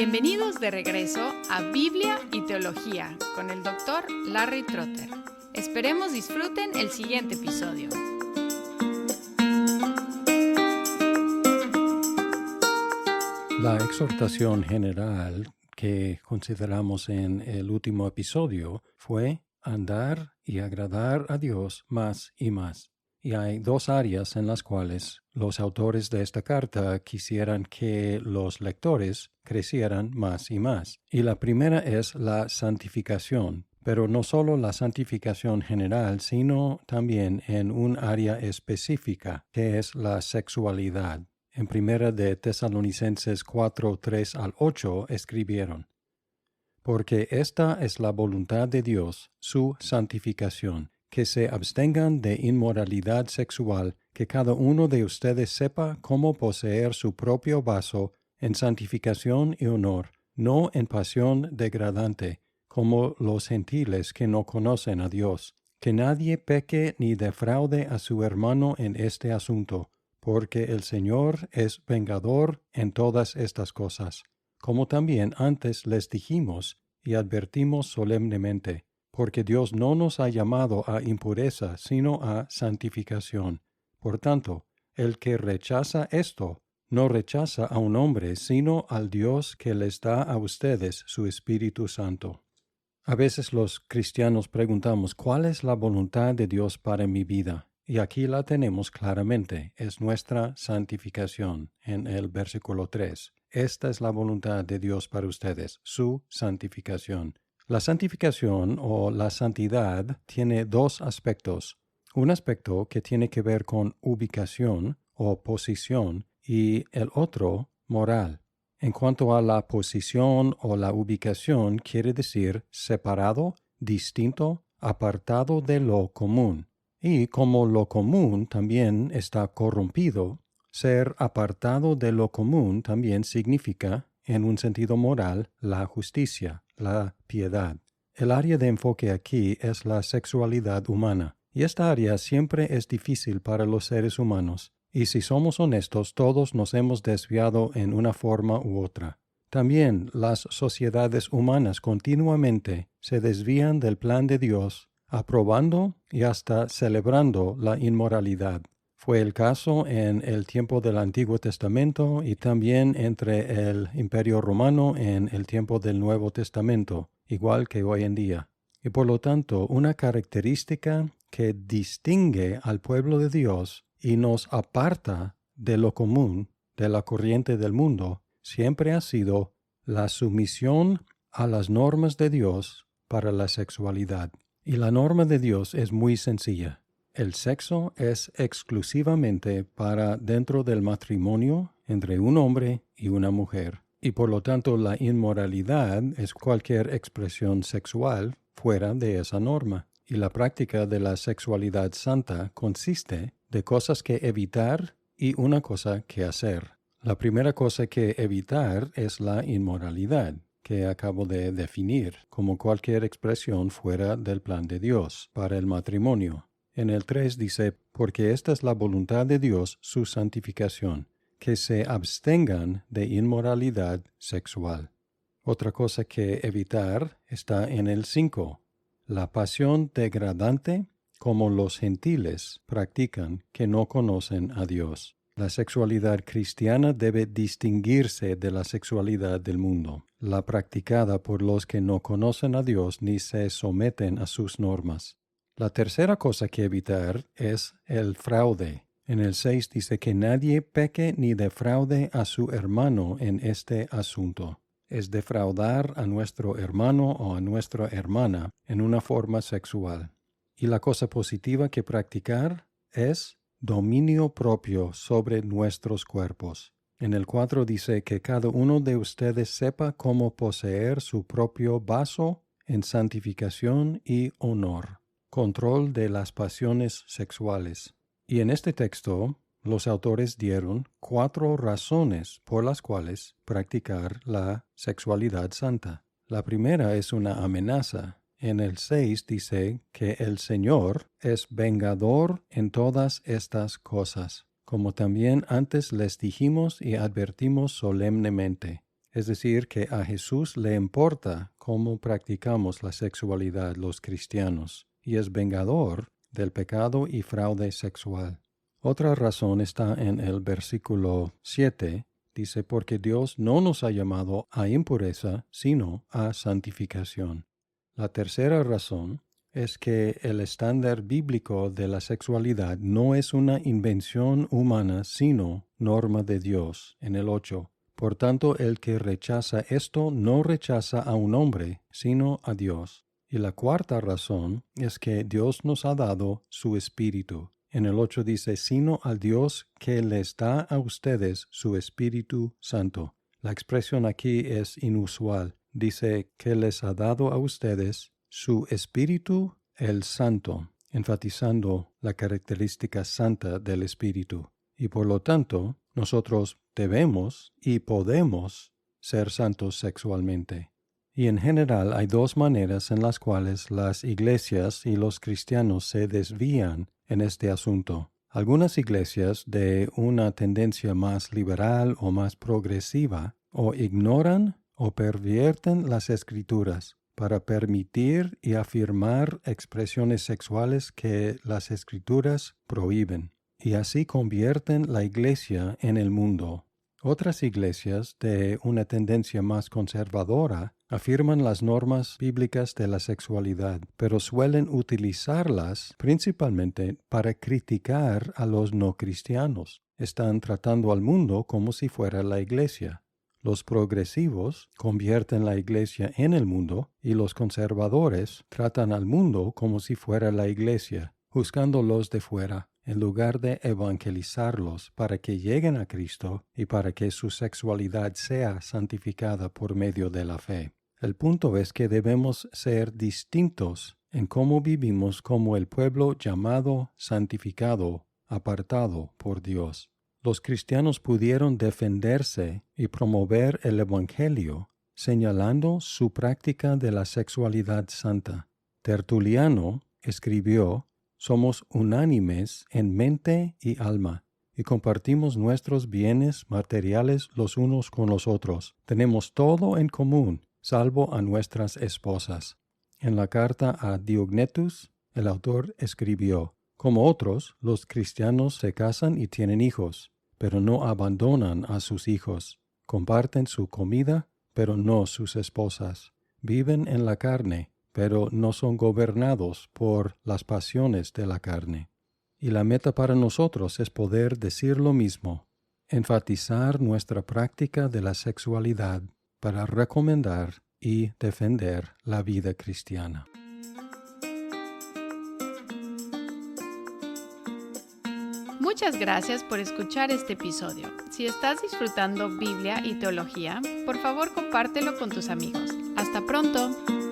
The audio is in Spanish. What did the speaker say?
Bienvenidos de regreso a Biblia y Teología con el Dr. Larry Trotter. Esperemos disfruten el siguiente episodio. La exhortación general que consideramos en el último episodio fue andar y agradar a Dios más y más. Y hay dos áreas en las cuales los autores de esta carta quisieran que los lectores crecieran más y más. Y la primera es la santificación, pero no solo la santificación general, sino también en un área específica, que es la sexualidad. En primera de Tesalonicenses 4, 3 al 8 escribieron: Porque esta es la voluntad de Dios, su santificación, que se abstengan de inmoralidad sexual, que cada uno de ustedes sepa cómo poseer su propio vaso en santificación y honor, no en pasión degradante, como los gentiles que no conocen a Dios. Que nadie peque ni defraude a su hermano en este asunto, porque el Señor es vengador en todas estas cosas, como también antes les dijimos y advertimos solemnemente, porque Dios no nos ha llamado a impureza, sino a santificación. Por tanto, el que rechaza esto, no rechaza a un hombre, sino al Dios que les da a ustedes su Espíritu Santo. A veces los cristianos preguntamos, ¿cuál es la voluntad de Dios para mi vida? Y aquí la tenemos claramente, es nuestra santificación, en el versículo 3. Esta es la voluntad de Dios para ustedes, su santificación. La santificación o la santidad tiene dos aspectos. Un aspecto que tiene que ver con ubicación o posición y el otro moral. En cuanto a la posición o la ubicación, quiere decir separado, distinto, apartado de lo común. Y como lo común también está corrompido, ser apartado de lo común también significa, en un sentido moral, la justicia, la piedad. El área de enfoque aquí es la sexualidad humana, y esta área siempre es difícil para los seres humanos, y si somos honestos, todos nos hemos desviado en una forma u otra. También las sociedades humanas continuamente se desvían del plan de Dios, aprobando y hasta celebrando la inmoralidad. Fue el caso en el tiempo del Antiguo Testamento y también entre el Imperio Romano en el tiempo del Nuevo Testamento, igual que hoy en día. Y por lo tanto, una característica que distingue al pueblo de Dios y nos aparta de lo común, de la corriente del mundo, siempre ha sido la sumisión a las normas de Dios para la sexualidad. Y la norma de Dios es muy sencilla. El sexo es exclusivamente para dentro del matrimonio entre un hombre y una mujer. Y por lo tanto la inmoralidad es cualquier expresión sexual fuera de esa norma. Y la práctica de la sexualidad santa consiste de cosas que evitar y una cosa que hacer. La primera cosa que evitar es la inmoralidad, que acabo de definir como cualquier expresión fuera del plan de Dios para el matrimonio. En el 3 dice, porque esta es la voluntad de Dios, su santificación, que se abstengan de inmoralidad sexual. Otra cosa que evitar está en el 5, la pasión degradante como los gentiles practican que no conocen a Dios. La sexualidad cristiana debe distinguirse de la sexualidad del mundo, la practicada por los que no conocen a Dios ni se someten a sus normas. La tercera cosa que evitar es el fraude. En el 6 dice que nadie peque ni defraude a su hermano en este asunto. Es defraudar a nuestro hermano o a nuestra hermana en una forma sexual. Y la cosa positiva que practicar es dominio propio sobre nuestros cuerpos. En el 4 dice que cada uno de ustedes sepa cómo poseer su propio vaso en santificación y honor. Control de las pasiones sexuales. Y en este texto, los autores dieron 4 razones por las cuales practicar la sexualidad santa. La primera es una amenaza. En el 6 dice que el Señor es vengador en todas estas cosas, como también antes les dijimos y advertimos solemnemente. Es decir, que a Jesús le importa cómo practicamos la sexualidad los cristianos, y es vengador del pecado y fraude sexual. Otra razón está en el versículo 7, dice, porque Dios no nos ha llamado a impureza, sino a santificación. La tercera razón es que el estándar bíblico de la sexualidad no es una invención humana, sino norma de Dios, en el 8. Por tanto, el que rechaza esto no rechaza a un hombre, sino a Dios. Y la cuarta razón es que Dios nos ha dado su Espíritu. En el 8 dice, sino al Dios que les da a ustedes su Espíritu Santo. La expresión aquí es inusual. Dice que les ha dado a ustedes su Espíritu el Santo, enfatizando la característica santa del Espíritu. Y por lo tanto, nosotros debemos y podemos ser santos sexualmente. Y en general hay dos maneras en las cuales las iglesias y los cristianos se desvían en este asunto. Algunas iglesias de una tendencia más liberal o más progresiva o ignoran o pervierten las escrituras para permitir y afirmar expresiones sexuales que las escrituras prohíben, y así convierten la iglesia en el mundo. Otras iglesias de una tendencia más conservadora afirman las normas bíblicas de la sexualidad, pero suelen utilizarlas principalmente para criticar a los no cristianos. Están tratando al mundo como si fuera la iglesia. Los progresivos convierten la iglesia en el mundo y los conservadores tratan al mundo como si fuera la iglesia, juzgándolos de fuera, en lugar de evangelizarlos para que lleguen a Cristo y para que su sexualidad sea santificada por medio de la fe. El punto es que debemos ser distintos en cómo vivimos como el pueblo llamado, santificado, apartado por Dios. Los cristianos pudieron defenderse y promover el Evangelio, señalando su práctica de la sexualidad santa. Tertuliano escribió, somos unánimes en mente y alma, y compartimos nuestros bienes materiales los unos con los otros. Tenemos todo en común, salvo a nuestras esposas. En la carta a Diognetus, el autor escribió, como otros, los cristianos se casan y tienen hijos, pero no abandonan a sus hijos. Comparten su comida, pero no sus esposas. Viven en la carne, pero no son gobernados por las pasiones de la carne. Y la meta para nosotros es poder decir lo mismo, enfatizar nuestra práctica de la sexualidad para recomendar y defender la vida cristiana. Muchas gracias por escuchar este episodio. Si estás disfrutando Biblia y teología, por favor compártelo con tus amigos. ¡Hasta pronto!